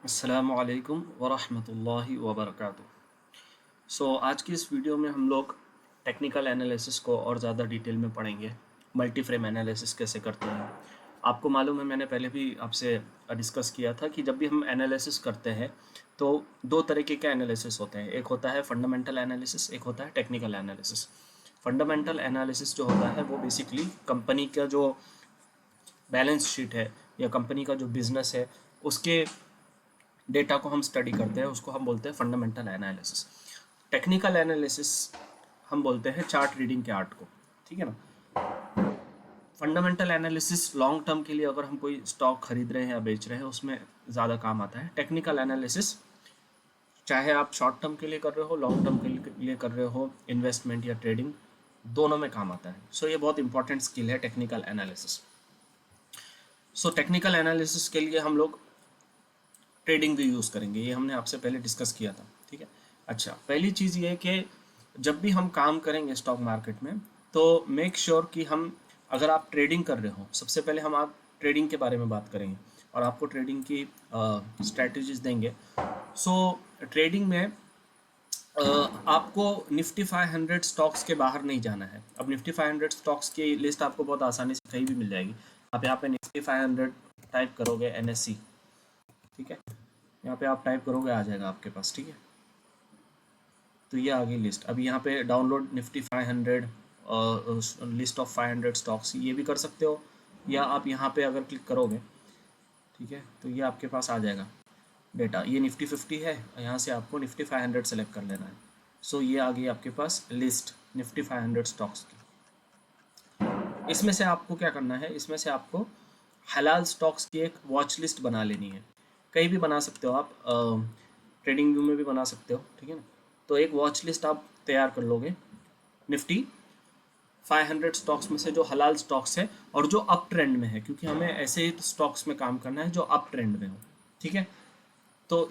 अस्सलामुअलैकुम वरहमतुल्लाहि वबरकातुह। आज की इस वीडियो में हम लोग टेक्निकल एनालिसिस को और ज़्यादा डिटेल में पढ़ेंगे। मल्टी फ्रेम एनालिसिस कैसे करते हैं। आपको मालूम है, मैंने पहले भी आपसे डिस्कस किया था कि जब भी हम एनालिसिस करते हैं तो दो तरीके के एनालिसिस होते हैं। एक होता है फंडामेंटल एनालिसिस, एक होता है टेक्निकल एनालिसिस। फंडामेंटल एनालिसिस जो होता है वो बेसिकली कंपनी का जो बैलेंस शीट है या कंपनी का जो बिजनेस है उसके डेटा को हम स्टडी करते हैं, उसको हम बोलते हैं फंडामेंटल एनालिसिस। टेक्निकल एनालिसिस हम बोलते हैं चार्ट रीडिंग के आर्ट को। ठीक है ना। फंडामेंटल एनालिसिस लॉन्ग टर्म के लिए अगर हम कोई स्टॉक खरीद रहे हैं या बेच रहे हैं उसमें ज़्यादा काम आता है। टेक्निकल एनालिसिस चाहे आप शॉर्ट टर्म के लिए कर रहे हो, लॉन्ग टर्म के लिए कर रहे हो, इन्वेस्टमेंट या ट्रेडिंग, दोनों में काम आता है। ये बहुत इंपॉर्टेंट स्किल है टेक्निकल एनालिसिस। टेक्निकल एनालिसिस के लिए हम लोग ट्रेडिंग भी यूज़ करेंगे, ये हमने आपसे पहले डिस्कस किया था। ठीक है। अच्छा, पहली चीज़ ये है कि जब भी हम काम करेंगे स्टॉक मार्केट में तो मेक श्योर कि हम, अगर आप ट्रेडिंग कर रहे हो, सबसे पहले हम आप ट्रेडिंग के बारे में बात करेंगे और आपको ट्रेडिंग की स्ट्रैटेजीज देंगे। ट्रेडिंग में आपको निफ्टी 500 स्टॉक्स के बाहर नहीं जाना है। अब निफ्टी 500 स्टॉक्स की लिस्ट आपको बहुत आसानी से कहीं भी मिल जाएगी। आप यहाँ पे निफ्टी 500 टाइप करोगे, एनएससी, ठीक है, यहाँ पे आप टाइप करोगे आ जाएगा आपके पास। ठीक है, तो ये आ गई लिस्ट। अभी यहाँ पे download Nifty 500 list of 500 stocks, ये भी कर सकते हो, या आप यहाँ पे अगर क्लिक करोगे, ठीक है, तो ये आपके पास आ जाएगा डेटा। ये निफ्टी 50 है, यहाँ से आपको निफ्टी 500 सेलेक्ट कर लेना है। ये आ गई आपके पास लिस्ट निफ्टी 500 स्टॉक्स की। इसमें से आपको क्या करना है, इसमें से आपको हलाल स्टॉक्स की एक वॉच लिस्ट बना लेनी है। कहीं भी बना सकते हो आप, ट्रेडिंग व्यू में भी बना सकते हो। ठीक है ना। तो एक वॉच लिस्ट आप तैयार कर लोगे निफ्टी 500 स्टॉक्स में से जो हलाल स्टॉक्स है और जो अप ट्रेंड में है, क्योंकि हमें ऐसे ही स्टॉक्स में काम करना है जो अप ट्रेंड में हो। ठीक है। तो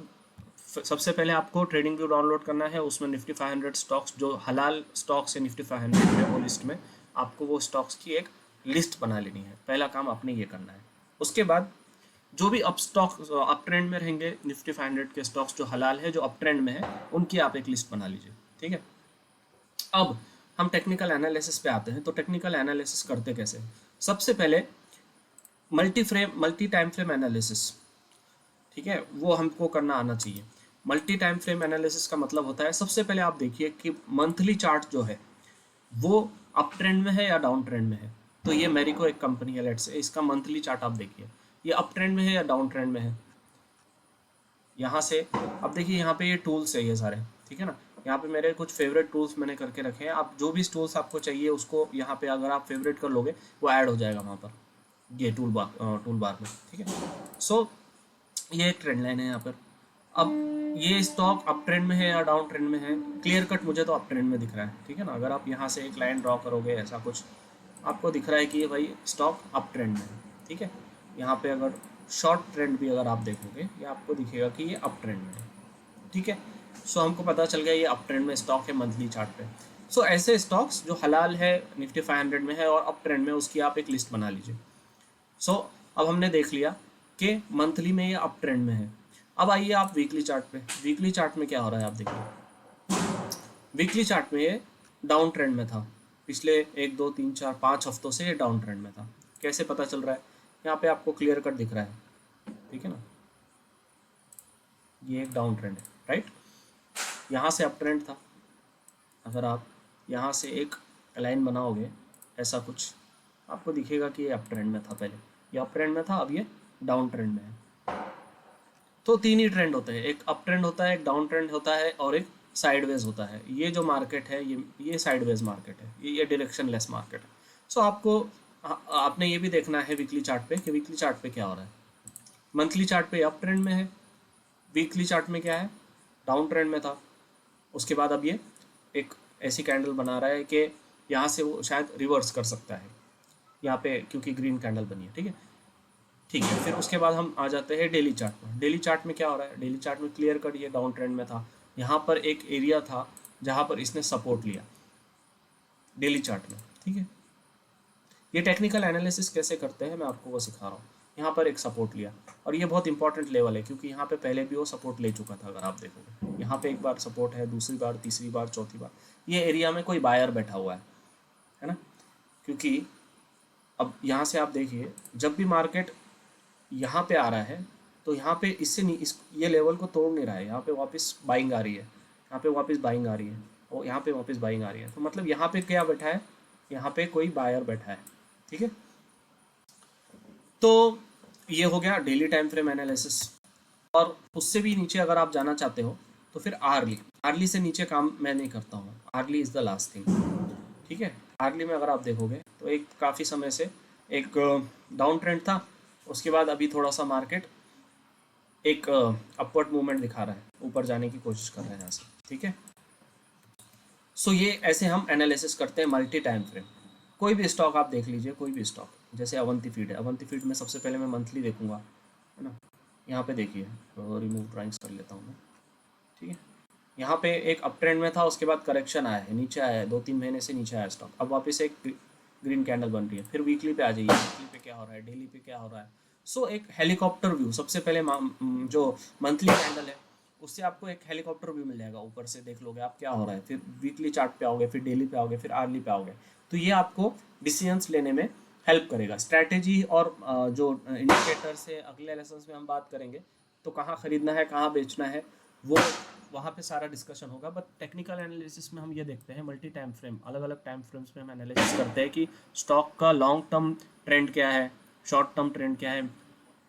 सबसे पहले आपको ट्रेडिंग व्यू डाउनलोड करना है, उसमें निफ्टी 500 स्टॉक्स जो हलाल स्टॉक्स है निफ्टी 500 है वो लिस्ट में आपको वो स्टॉक्स की एक लिस्ट बना लेनी है। पहला काम आपने ये करना है। उसके बाद जो भी अप स्टॉक अप ट्रेंड में रहेंगे निफ्टी 500 के स्टॉक्स जो हलाल है, जो अप ट्रेंड में है, उनकी आप एक लिस्ट बना लीजिए। ठीक है। अब हम टेक्निकल एनालिसिस पे आते हैं। तो टेक्निकल एनालिसिस करते कैसे हैं? सबसे पहले मल्टी टाइम फ्रेम एनालिसिस, ठीक है, वो हमको करना आना चाहिए। मल्टी टाइम फ्रेम एनालिसिस का मतलब होता है, सबसे पहले आप देखिए कि मंथली चार्ट जो है वो अप ट्रेंड में है या डाउन ट्रेंड में है। तो ये मेरिको एक कंपनी है, लेट्स से, इसका मंथली चार्ट आप देखिए, ये अप ट्रेंड में है या डाउन ट्रेंड में है। यहाँ से अब देखिए, यहाँ पे ये टूल्स है ये सारे, ठीक है ना। यहाँ पे मेरे कुछ फेवरेट टूल्स मैंने करके रखे हैं। आप जो भी टूल्स आपको चाहिए उसको यहाँ पे अगर आप फेवरेट कर लोगे वो ऐड हो जाएगा वहाँ पर, ये टूल बार में। ठीक है। ये एक ट्रेंड लाइन है यहाँ पर। अब ये स्टॉक अप ट्रेंड में है या डाउन ट्रेंड में है, क्लियर कट मुझे तो अप ट्रेंड में दिख रहा है। ठीक है ना। अगर आप यहाँ से एक लाइन ड्रॉ करोगे, ऐसा कुछ आपको दिख रहा है कि ये भाई स्टॉक अप ट्रेंड में है। ठीक है। यहाँ पे अगर शॉर्ट ट्रेंड भी अगर आप देखोगे, ये आपको दिखेगा कि ये अप ट्रेंड में है। ठीक है। हमको पता चल गया ये अप ट्रेंड में स्टॉक है मंथली चार्ट पे। ऐसे स्टॉक्स जो हलाल है निफ्टी 500 में है और अप ट्रेंड में, उसकी आप एक लिस्ट बना लीजिए। अब हमने देख लिया कि मंथली में ये अप ट्रेंड में है। अब आइए आप वीकली चार्ट पे। वीकली चार्ट में क्या हो रहा है आप देखिए। वीकली चार्ट में ये डाउन ट्रेंड में था, पिछले 1 2 3 4 5 हफ्तों से ये डाउन ट्रेंड में था। कैसे पता चल रहा है? यहाँ पे आपको क्लियर कट दिख रहा है। ठीक है ना। ये एक डाउन ट्रेंड है, राइट। यहाँ से अप ट्रेंड था। अगर आप यहाँ से एक लाइन बनाओगे ऐसा कुछ, आपको दिखेगा कि ये अप ट्रेंड में था पहले, ये अप ट्रेंड में था, अब ये डाउन ट्रेंड में है। तो तीन ही ट्रेंड होते हैं, एक अप ट्रेंड होता है, एक डाउन ट्रेंड होता है और एक साइडवेज होता है। ये जो मार्केट है ये साइडवेज मार्केट है, ये डायरेक्शन लेस मार्केट है। आपको आपने ये भी देखना है वीकली चार्ट पे कि वीकली चार्ट पे क्या हो रहा है। मंथली चार्ट पे अप ट्रेंड में है, वीकली चार्ट में क्या है, डाउन ट्रेंड में था। उसके बाद अब ये एक ऐसी कैंडल बना रहा है कि यहाँ से वो शायद रिवर्स कर सकता है यहाँ पे, क्योंकि ग्रीन कैंडल बनी है। ठीक है। ठीक है, फिर उसके बाद हम आ जाते हैं डेली चार्ट में। डेली चार्ट में क्या हो रहा है? डेली चार्ट में क्लियर कट ये डाउन ट्रेंड में था। यहाँ पर एक एरिया था जहाँ पर इसने सपोर्ट लिया डेली चार्ट में। ठीक है। ये टेक्निकल एनालिसिस कैसे करते हैं मैं आपको वो सिखा रहा हूँ। यहाँ पर एक सपोर्ट लिया, और ये बहुत इंपॉर्टेंट लेवल है क्योंकि यहाँ पे पहले भी वो सपोर्ट ले चुका था। अगर आप देखोगे यहाँ पे एक बार सपोर्ट है, दूसरी बार, तीसरी बार, चौथी बार, ये एरिया में कोई बायर बैठा हुआ है ना। क्योंकि अब यहाँ से आप देखिए, जब भी मार्केट यहाँ पे आ रहा है तो यहाँ पे इससे नहीं, इस ये लेवल को तोड़ नहीं रहा है, यहाँ पे वापस बाइंग आ रही है, यहाँ पे वापस बाइंग आ रही है, और यहाँ पे वापस बाइंग आ रही है। तो मतलब यहाँ पे क्या बैठा है, यहाँ पे कोई बायर बैठा है, ठीक है। तो ये हो गया डेली टाइम फ्रेम एनालिसिस। और उससे भी नीचे अगर आप जाना चाहते हो तो फिर आर्ली, आर्ली से नीचे काम मैं नहीं करता हूँ, early is the last thing, ठीक है। आर्ली में अगर आप देखोगे तो एक काफ़ी समय से एक डाउन ट्रेंड था, उसके बाद अभी थोड़ा सा मार्केट एक अपवर्ड मूवमेंट दिखा रहा है, ऊपर जाने की कोशिश कर रहा है यहाँ से, ठीक है। सो ये ऐसे हम एनालिसिस करते हैं मल्टी टाइम फ्रेम। कोई भी स्टॉक आप देख लीजिए, कोई भी स्टॉक, जैसे अवंती फीड है, अवंती फीड में सबसे पहले मैं मंथली देखूंगा, है ना। यहाँ पे देखिए, रिमूव ड्राइंग्स कर लेता हूँ मैं, ठीक है। यहाँ पे एक अप ट्रेंड में था, उसके बाद करेक्शन आया है, नीचे आया है, 2-3 महीने से नीचे आया स्टॉक, अब वापस एक ग्रीन कैंडल बन रही है। फिर वीकली पे आ जाइए, वीकली पे क्या हो रहा है, डेली पे क्या हो रहा है। सो एक हेलीकॉप्टर व्यू, सबसे पहले जो मंथली कैंडल है उससे आपको एक हेलीकॉप्टर व्यू मिल जाएगा, ऊपर से देख लोगे आप क्या हो रहा है, फिर वीकली चार्ट पे आओगे, फिर डेली पे आओगे, फिर आर्ली पे आओगे। तो ये आपको डिसीजंस लेने में हेल्प करेगा। स्ट्रैटेजी और जो इंडिकेटर से अगले लेसन्स में हम बात करेंगे, तो कहाँ खरीदना है, कहाँ बेचना है, वो वहाँ पे सारा डिस्कशन होगा। बट टेक्निकल एनालिसिस में हम ये देखते हैं, मल्टी टाइम फ्रेम, अलग अलग टाइम फ्रेम्स में हम एनालिसिस करते हैं कि स्टॉक का लॉन्ग टर्म ट्रेंड क्या है, शॉर्ट टर्म ट्रेंड क्या है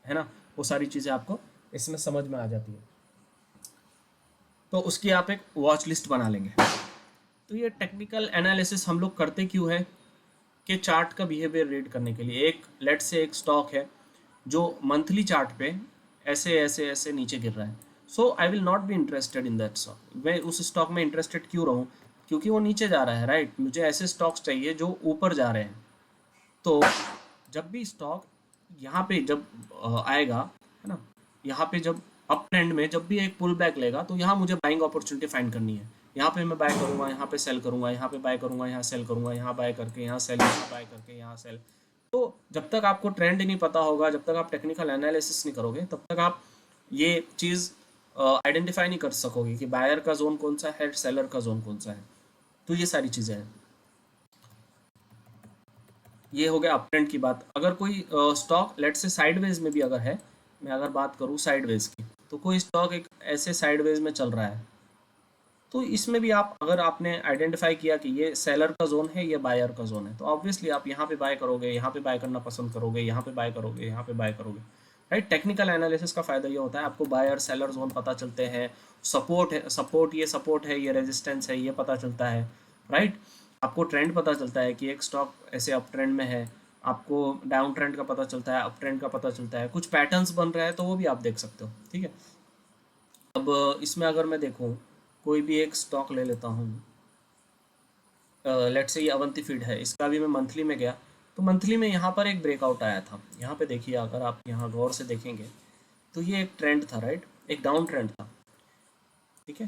ना। वो सारी चीज़ें आपको इसमें समझ में आ जाती है, तो उसकी आप एक वॉच लिस्ट बना लेंगे। तो ये टेक्निकल एनालिसिस हम लोग करते क्यों है कि चार्ट का बिहेवियर रीड करने के लिए। एक लेट से एक स्टॉक है जो मंथली चार्ट पे ऐसे ऐसे ऐसे नीचे गिर रहा है, so I will not be interested in that stock. मैं उस स्टॉक में इंटरेस्टेड क्यों रहूँ, क्योंकि वो नीचे जा रहा है, राइट। मुझे ऐसे स्टॉक्स चाहिए जो ऊपर जा रहे हैं। तो जब भी स्टॉक यहाँ पे जब आएगा, है ना, यहाँ पे जब अप ट्रेंड में जब भी एक पुल बैक लेगा, तो यहाँ मुझे बाइंग अपॉर्चुनिटी फाइंड करनी है। यहाँ पे मैं बाय करूँगा, यहाँ पे सेल करूँगा, यहाँ पे बाय करूँगा, यहाँ सेल करूँगा, यहाँ बाय करके यहाँ सेल, यहाँ बाय करके यहाँ सेल। तो जब तक आपको ट्रेंड ही नहीं पता होगा, जब तक आप टेक्निकल एनालिसिस नहीं करोगे, तब तक आप ये चीज़ आइडेंटिफाई नहीं कर सकोगे कि बायर का जोन कौन सा है, सेलर का जोन कौन सा है। तो ये सारी चीज़ें हैं। ये हो गया अप ट्रेंड की बात। अगर कोई स्टॉक लेट से साइडवेज में भी अगर है, मैं अगर बात करूँ साइडवेज की, तो कोई स्टॉक एक ऐसे साइडवेज में चल रहा है, तो इसमें भी आप, अगर आपने आइडेंटिफाई किया कि ये सेलर का जोन है, ये बायर का जोन है, तो ऑब्वियसली आप यहाँ पे बाय करोगे, यहाँ पे बाय करना पसंद करोगे, यहाँ पे बाय करोगे, यहाँ पे बाय करोगे, राइट। टेक्निकल एनालिसिस का फायदा ये होता है, आपको बायर सेलर जोन पता चलते हैं, सपोर्ट है, सपोर्ट है, ये रेजिस्टेंस है, ये पता चलता है, राइट। आपको ट्रेंड पता चलता है कि एक स्टॉक ऐसे अप ट्रेंड में है, आपको डाउन ट्रेंड का पता चलता है, अप ट्रेंड का पता चलता है, कुछ पैटर्न्स बन रहा है तो वो भी आप देख सकते हो, ठीक है। अब इसमें अगर मैं देखूँ, कोई भी एक स्टॉक ले लेता हूँ, लेट्स से ये अवंती फीड है, इसका भी मैं मंथली में गया, तो मंथली में यहाँ पर एक ब्रेकआउट आया था। यहाँ पे देखिए, अगर आप यहाँ गौर से देखेंगे तो ये एक ट्रेंड था, राइट, एक डाउन ट्रेंड था, ठीक है।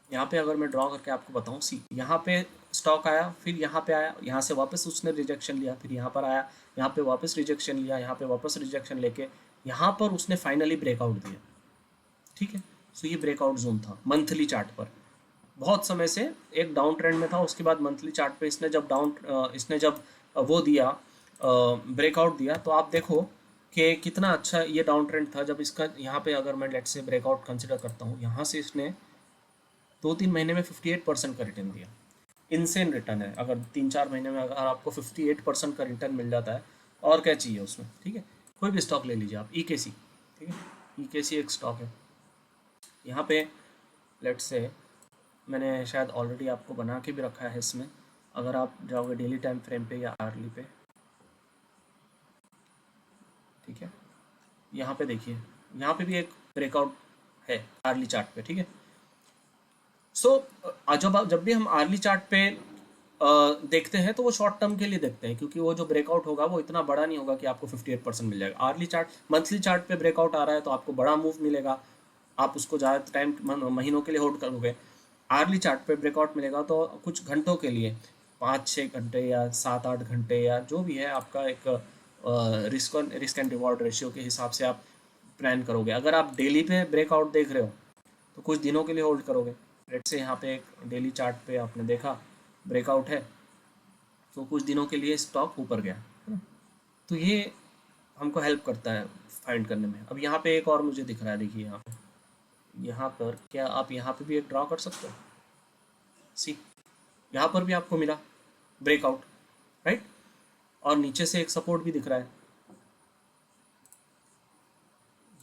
यहाँ पे अगर मैं ड्रॉ करके आपको बताऊँ, सी यहाँ पे स्टॉक आया, फिर यहाँ पे आया, यहाँ से वापस उसने रिजेक्शन लिया, फिर यहाँ पर आया, यहाँ पे वापस रिजेक्शन लिया, यहाँ पे वापस रिजेक्शन लेके यहाँ पर उसने फाइनली ब्रेकआउट दिया, ठीक है। सो ये ब्रेकआउट जोन था मंथली चार्ट पर। बहुत समय से एक डाउन ट्रेंड में था, उसके बाद मंथली चार्ट पे इसने जब वो दिया, ब्रेकआउट दिया, तो आप देखो कि कितना अच्छा ये डाउन ट्रेंड था। जब इसका यहाँ पे अगर मैं लेट से ब्रेकआउट कंसिडर करता हूँ, यहाँ से इसने 2-3 महीने में 58% का रिटर्न दिया। इनसेन रिटर्न है। अगर 3-4 महीने में अगर आपको 58% का रिटर्न मिल जाता है, और क्या चाहिए उसमें, ठीक है। कोई भी स्टॉक ले लीजिए आप, EKC, ठीक है, EKC एक स्टॉक है। यहाँ पे लेट से मैंने शायद ऑलरेडी आपको बना के भी रखा है इसमें, अगर आप जाओगे डेली टाइम फ्रेम पे या आर्ली पे, ठीक है, यहाँ पे देखिए, यहाँ पे भी एक ब्रेकआउट है आर्ली चार्ट पे, ठीक है। सो जब भी हम आर्ली चार्ट पे देखते हैं, तो वो शॉर्ट टर्म के लिए देखते हैं, क्योंकि वो जो ब्रेकआउट होगा वो इतना बड़ा नहीं होगा कि आपको 58% मिल जाएगा। आर्ली चार्ट, मंथली चार्ट पे ब्रेकआउट आ रहा है तो आपको बड़ा मूव मिलेगा, आप उसको ज़्यादा टाइम, महीनों के लिए होल्ड करोगे। आर्ली चार्ट पे ब्रेकआउट मिलेगा तो कुछ घंटों के लिए, 5-6 घंटे या 7-8 घंटे या जो भी है आपका एक रिस्क एंड रिवॉर्ड रेशियो के हिसाब से आप प्लान करोगे। अगर आप डेली पे ब्रेकआउट देख रहे हो तो कुछ दिनों के लिए होल्ड करोगे। लेट्स से यहाँ पे एक डेली चार्ट पे आपने देखा ब्रेकआउट है, तो कुछ दिनों के लिए स्टॉक ऊपर गया, है ना। तो ये हमको हेल्प करता है फाइंड करने में। अब यहाँ पे एक और मुझे दिख रहा है, देखिए यहाँ पे, यहाँ पर क्या आप यहाँ पे भी एक ड्रॉ कर सकते हो। सी, यहाँ पर भी आपको मिला ब्रेकआउट, राइट, और नीचे से एक सपोर्ट भी दिख रहा है।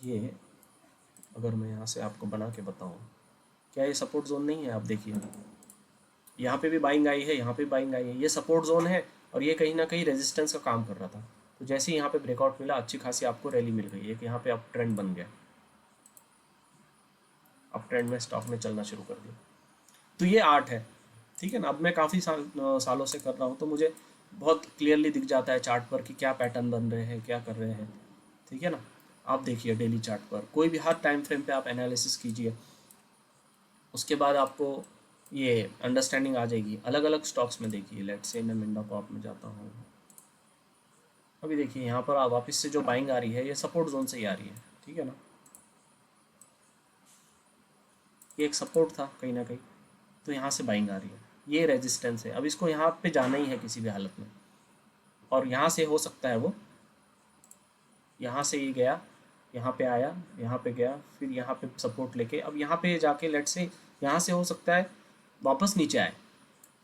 ये अगर मैं यहाँ से आपको बना के बताऊँ, क्या ये सपोर्ट जोन नहीं है? आप देखिए यहाँ पे भी बाइंग आई है, यहाँ पे बाइंग आई है, ये सपोर्ट जोन है और ये कहीं ना कहीं रेजिस्टेंस का काम कर रहा था। तो जैसे ही यहाँ पे ब्रेकआउट मिला, अच्छी खासी आपको रैली मिल गई, एक यहाँ पे अप ट्रेंड बन गया, अप ट्रेंड में स्टॉक ने चलना शुरू कर दिया। तो ये आर्ट है, ठीक है ना। अब मैं काफ़ी सालों से कर रहा हूँ, तो मुझे बहुत क्लियरली दिख जाता है चार्ट पर कि क्या पैटर्न बन रहे हैं, क्या कर रहे हैं, ठीक है ना। आप देखिए डेली चार्ट पर कोई भी हर टाइम फ्रेम पे आप एनालिसिस कीजिए, उसके बाद आपको ये अंडरस्टैंडिंग आ जाएगी। अलग अलग स्टॉक्स में देखिए, लेट्स से मैं मिंडा पॉप में जाता हूँ। अभी देखिए यहाँ पर वापस से जो बाइंग आ रही है, ये सपोर्ट जोन से ही आ रही है, ठीक है ना। ये एक सपोर्ट था कहीं ना कहीं, तो यहाँ से बाइंग आ रही है, ये रेजिस्टेंस है। अब इसको यहाँ पे जाना ही है किसी भी हालत में, और यहाँ से हो सकता है वो यहाँ से ही गया, यहाँ पे आया, यहाँ पे गया, फिर यहाँ पे सपोर्ट लेके अब यहाँ पे जाके लेट से यहाँ से हो सकता है वापस नीचे आए,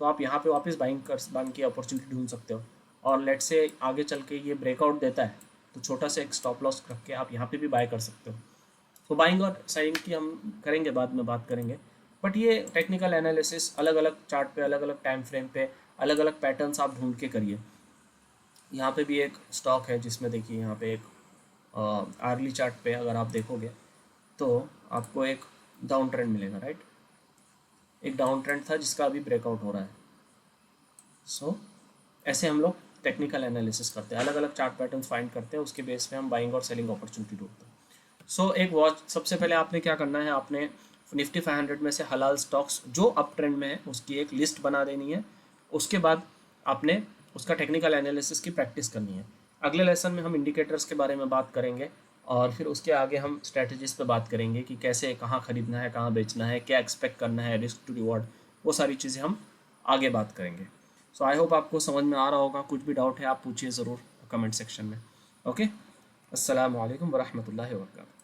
तो आप यहाँ पे वापस बाइंग की अपॉर्चुनिटी ढूंढ सकते हो। और लेट से आगे चल के ये ब्रेकआउट देता है, तो छोटा सा एक स्टॉप लॉस रख के आप यहाँ पे भी बाय कर सकते हो। तो बाइंग और सेलिंग की हम करेंगे, बाद में बात करेंगे। बट ये टेक्निकल एनालिसिस अलग अलग चार्ट पे, अलग अलग टाइम फ्रेम पे, अलग अलग पैटर्न्स आप ढूंढ के करिए। यहाँ पे भी एक स्टॉक है जिसमें देखिए यहाँ पे एक आर्ली चार्ट पे अगर आप देखोगे तो आपको एक डाउन ट्रेंड मिलेगा, राइट। एक डाउन ट्रेंड था जिसका अभी ब्रेकआउट हो रहा है। सो ऐसे हम लोग टेक्निकल एनालिसिस करते हैं, अलग अलग चार्ट पैटर्न्स फाइंड करते हैं, उसके बेस पे हम बाइंग और सेलिंग अपॉर्चुनिटी ढूंढते हैं। सो एक वॉच, सबसे पहले आपने क्या करना है, आपने निफ्टी 500 में से हलाल स्टॉक्स जो अप ट्रेंड में है उसकी एक लिस्ट बना देनी है। उसके बाद आपने उसका टेक्निकल एनालिसिस की प्रैक्टिस करनी है। अगले लेसन में हम इंडिकेटर्स के बारे में बात करेंगे, और फिर उसके आगे हम स्ट्रेटजीज पे बात करेंगे कि कैसे, कहाँ खरीदना है, कहाँ बेचना है, क्या एक्सपेक्ट करना है, रिस्क टू रिवॉर्ड, वो सारी चीज़ें हम आगे बात करेंगे। सो आई होप आपको समझ में आ रहा होगा। कुछ भी डाउट है आप पूछिए ज़रूर कमेंट सेक्शन में। ओके, अस्सलाम वालेकुम वरहमतुल्लाहि वबरकातुहू।